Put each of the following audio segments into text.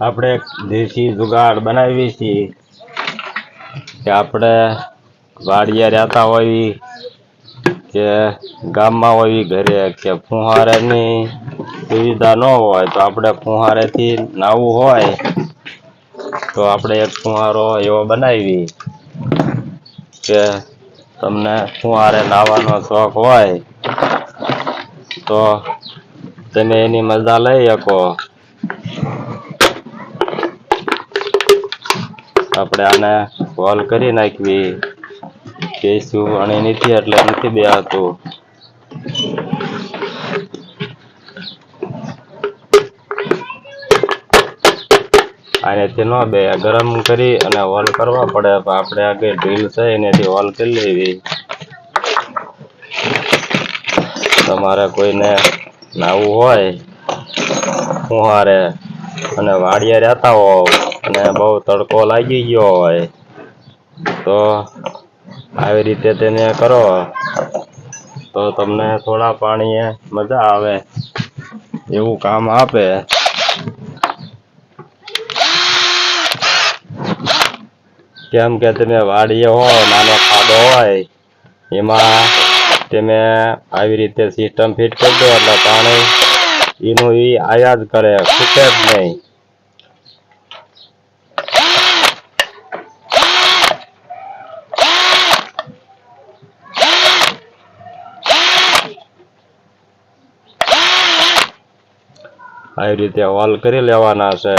આપણે દેશી જુગાડ બનાવી છીએ કે આપણે વાડીએ રહેતા હોઈએ કે ગામમાં હોય ઘરે કે ફુહારાની સુવિધા ન હોય તો આપણે ફુહારેથી નાવું હોય તો આપણે એક ફુહારો એવો બનાવી કે તમને ફુહારે નાવાનો શોખ હોય તો તમે એની મજા લઈ શકો. આપણે આને હોલ કરી નાખવી કેસું અને નથી એટલે નથી બેહાતું. આનેથી ન બે ગરમ કરી અને હોલ કરવા પડે. આપણે આગળ ઢીલ છે એનેથી હોલ કરી લેવી. તમારે કોઈને નાવું હોય ફુહારે અને વાડીએ રહેતા હો અને બહુ તડકો લાગી ગયો હોય તો આવી રીતે તેને કરો તો તમને થોડા પાણીએ મજા આવે એવું કામ આપે. કેમ કે તમે વાડીએ હો નાનો ખાડો હોય એમાં તમે આવી રીતે સિસ્ટમ ફિટ કરી દો એટલે પાણી એનું એ આયા જ કરે, ખૂટે જ નહીં. આવી રીતે હોલ કરી લેવાના છે.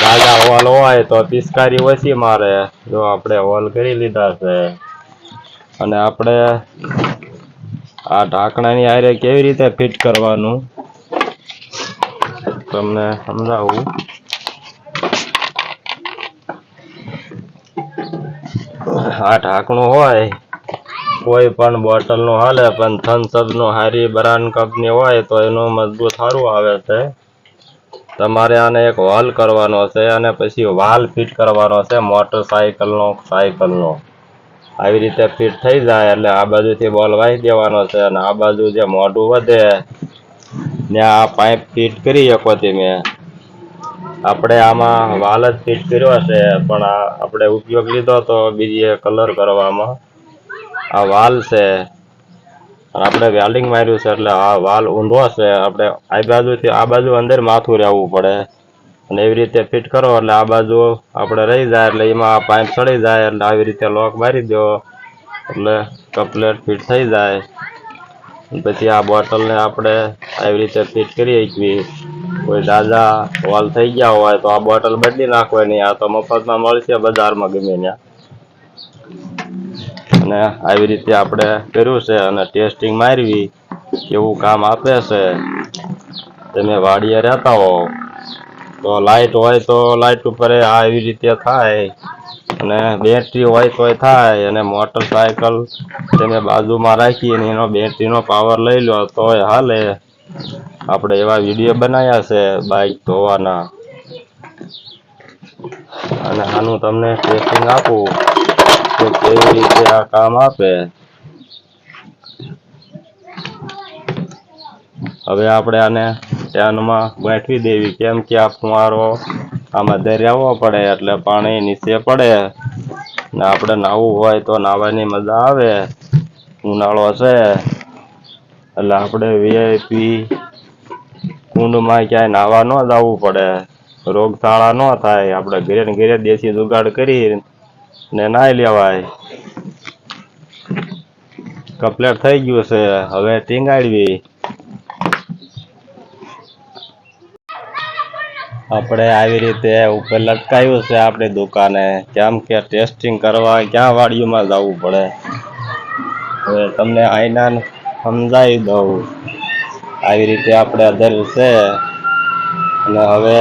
જાજા હોલ હોય તો પિચકારી ઓછી મારે. જો આપણે હોલ કરી લીધા છે અને આપણે આ ઢાંકણાની હારે કેવી રીતે ફિટ કરવાનું તમને સમજાવું. આ ઢાંકણું હોય કોઈ પણ બોટલનું હાલે પણ થમ્સઅપનું હારી બ્રાન્ડ કંપની હોય તો એનું મજબૂત સારું આવે છે. તમારે આને એક હોલ કરવાનો છે અને પછી વાલ ફિટ કરવાનો છે મોટરસાઇકલનો સાયકલનો. આવી રીતે ફિટ થઈ જાય એટલે આ બાજુથી બોલ વાઈ દેવાનો છે અને આ બાજુ જે મોઢું વધે ત્યાં આ પાઇપ ફિટ કરી શકો તમે. આપણે આમાં વાલ જ ફિટ કર્યો છે પણ આપણે ઉપયોગ લીધો તો બીજી કલર કરવામાં. આ વાલ છે આપણે વેલ્ડિંગ માર્યું છે એટલે આ વાલ ઊંધો છે. આપણે આ બાજુથી આ બાજુ અંદર માથું રહેવું પડે અને એવી રીતે ફિટ કરો એટલે આ બાજુ આપણે રહી જાય એટલે એમાં પાઇપ ચડી જાય એટલે આવી રીતે લોક મારી દો એટલે કમ્પ્લેટ ફિટ થઈ જાય. પછી આ બોટલને આપણે આવી રીતે ફિટ કરી શકીએ. કોઈ દાદા હોલ થઈ ગયા હોય તો આ બોટલ બદલી નાખવાની. આ તો મફતમાં મળશે બજારમાં ગમે ત્યાં. અને આવી રીતે આપણે કર્યું છે અને ટેસ્ટિંગ મારવી એવું કામ આપે છે. તમે વાડીએ રહેતા હો તો લાઇટ હોય તો લાઇટ ઉપર આવી રીતે થાય અને બેટરી હોય તોય થાય અને મોટરસાયકલ તમે બાજુમાં રાખીને એનો બેટરીનો પાવર લઈ લો તોય હાલે. આપણે એવા વિડીયો બનાવ્યા છે બાઇક ધોવાના અને આનું તમને ટેસ્ટિંગ આપું કે કેવી રીતે આ કામ આપે. હવે આપણે આને ધ્યાનમાં ગોઠવી દેવી કેમ કે આ ફુવારો આમાં દરિયાવો પડે એટલે પાણી નીચે પડે ને આપણે નાવું હોય તો નાવાની મજા આવે. ઉનાળો છે એટલે આપણે વીઆઈપી કુંડમાં ક્યાંય નાહવા ન જવું પડે. રોગચાળા ન થાય. આપણે ઘરે ને ઘરે દેશી જુગાડ કરી ને નાહી લેવાય. કમ્પ્લેટ થઈ ગયું છે. હવે ટીંગાડવી. આપણે આવી રીતે ઉપર લટકાયું છે આપણી દુકાને કેમ કે ટેસ્ટિંગ કરવા ક્યાં વાડીઓમાં જવું પડે. હવે તમને આઈના સમજાવી દઉં. આવી રીતે આપણે અધર છે અને હવે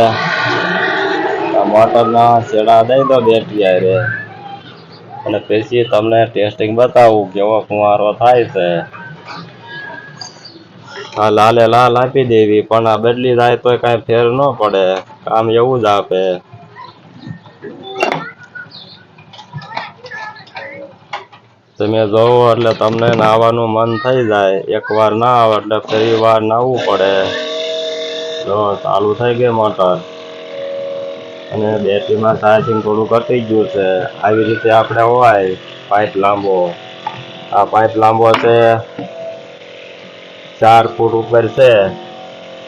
આ મોટરના છેડા દઈ દો બેટરી હારે અને પછી તમને ટેસ્ટિંગ બતાવું કેવો ફુવારો થાય છે. આ લાલે લાલ આપી દેવી પણ આ બદલી જાય તો કાંઈ ફેર ન પડે. કામ એવું જ આપે. તમે જોવો એટલે તમને નાહવાનું મન થઈ જાય. એકવાર ના આવે એટલે ફરી વાર નાહવું પડે. જો ચાલુ થઈ ગઈ મોટર અને બેટરીમાં ચાર્જિંગ થોડું ઘટી ગયું છે. આવી રીતે આપણે હોય પાઇપ લાંબો. આ પાઇપ લાંબો છે 4 ફૂટ ઉપર છે.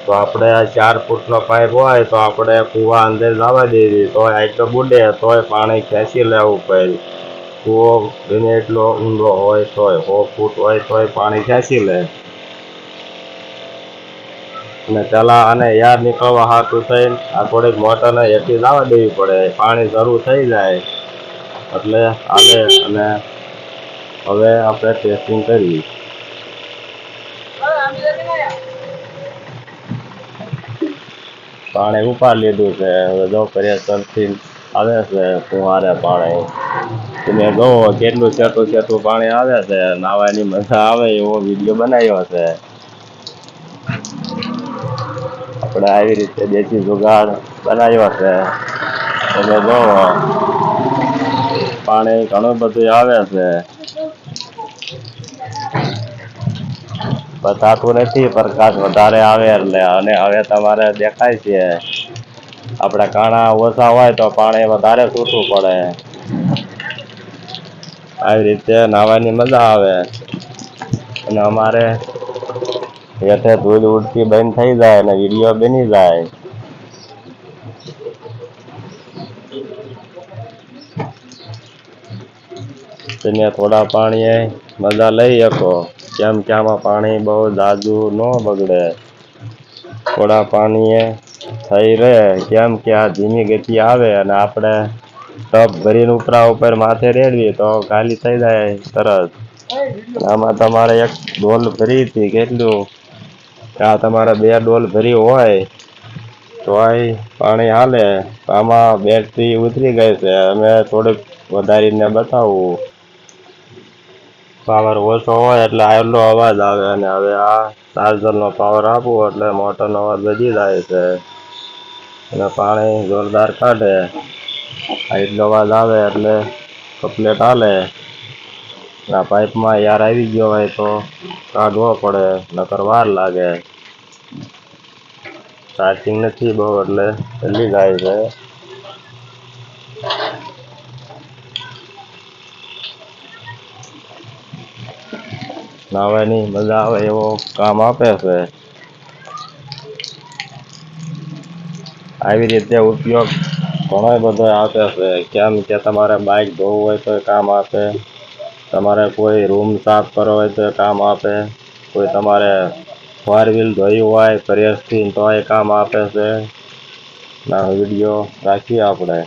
તો આપણે આ 4 ફૂટનો પાઇપ હોય તો આપણે કૂવા અંદર જવા દેવી. તોય આટલો બુડે તોય પાણી ખેંચી લેવું પડે. કૂવો ગમે એટલો ઊંડો હોય તોય 100 ફૂટ હોય તોય પાણી ખેંચી લે. અને પેલા આને યાર નીકળવા હાટું થઈને આ થોડીક મોટરને હેઠી લાવવા દેવી પડે. પાણી શરૂ થઈ જાય એટલે આવે. અને હવે આપણે ટેસ્ટિંગ કરી. પાણી ઉપાડ લીધું છે. હવે જો પ્રેશરથી આવે છે ફુવારે પાણી. તમે જોવો કેટલું છેટું છેટું પાણી આવે છે. નાહવાની મજા આવે એવો વિડીયો બનાવ્યો છે. આપણે આવી રીતે દેશી જુગાડ બનાવ્યો છે. તમે જોવો પાણી ઘણું બધું આવે છે. બતાતું નથી પ્રકાશ વધારે આવે એટલે. અને હવે તમારે દેખાય છે આપણે કાણા ઓછા હોય તો પાણી વધારે છૂટવું પડે. આવી રીતે નાહવાની મજા આવે. અને અમારે હેઠે ધૂળ ઉડતી બંધ થઈ જાય અને વિડીયો બની જાય. તમે થોડા પાણીએ મજા લઈ શકો. કેમ કે આમાં પાણી બહુ જાજુ ન બગડે. થોડા પાણીએ થઈ રહે. કેમ કે આ ધીમી ગતિ આવે અને આપણે ટપ ભરીને ઉપરા ઉપર માથે રેડવી તો ખાલી થઈ જાય તરત. આમાં તમારે એક ડોલ ભરી હતી. કેટલું આ તમારે 2 ડોલ ભરી હોય તોય પાણી હાલે. આમાં બેટરી ઉતરી ગઈ છે. અમે થોડુંક વધારીને બતાવું. પાવર ઓછો હોય એટલે આટલો અવાજ આવે. અને હવે આ ચાર્જરનો પાવર આપવું એટલે મોટરનો અવાજ વધી જાય છે અને પાણી જોરદાર કાઢે. આટલો અવાજ આવે એટલે કમ્પ્લેટ હાલે. આ પાઇપમાં યાર આવી ગયો હોય તો કાઢવો પડે, નકર વાર લાગે. ચાર્જિંગ નથી બહુ એટલે જલ્દી જાય છે. નાહવાની મજા આવે એવો કામ આપે છે. આવી રીતે ઉપયોગ ઘણો બધો આપે છે. કેમ કે તમારે બાઇક ધોવું હોય તો કામ આપે. તમારે કોઈ રૂમ સાફ કરવો હોય તો કામ આપે. કોઈ તમારે 4 વ્હીલ ધોઈ હોય પ્રેસથી તો એ કામ આપે છે. ના વિડીયો રાખીએ આપણે.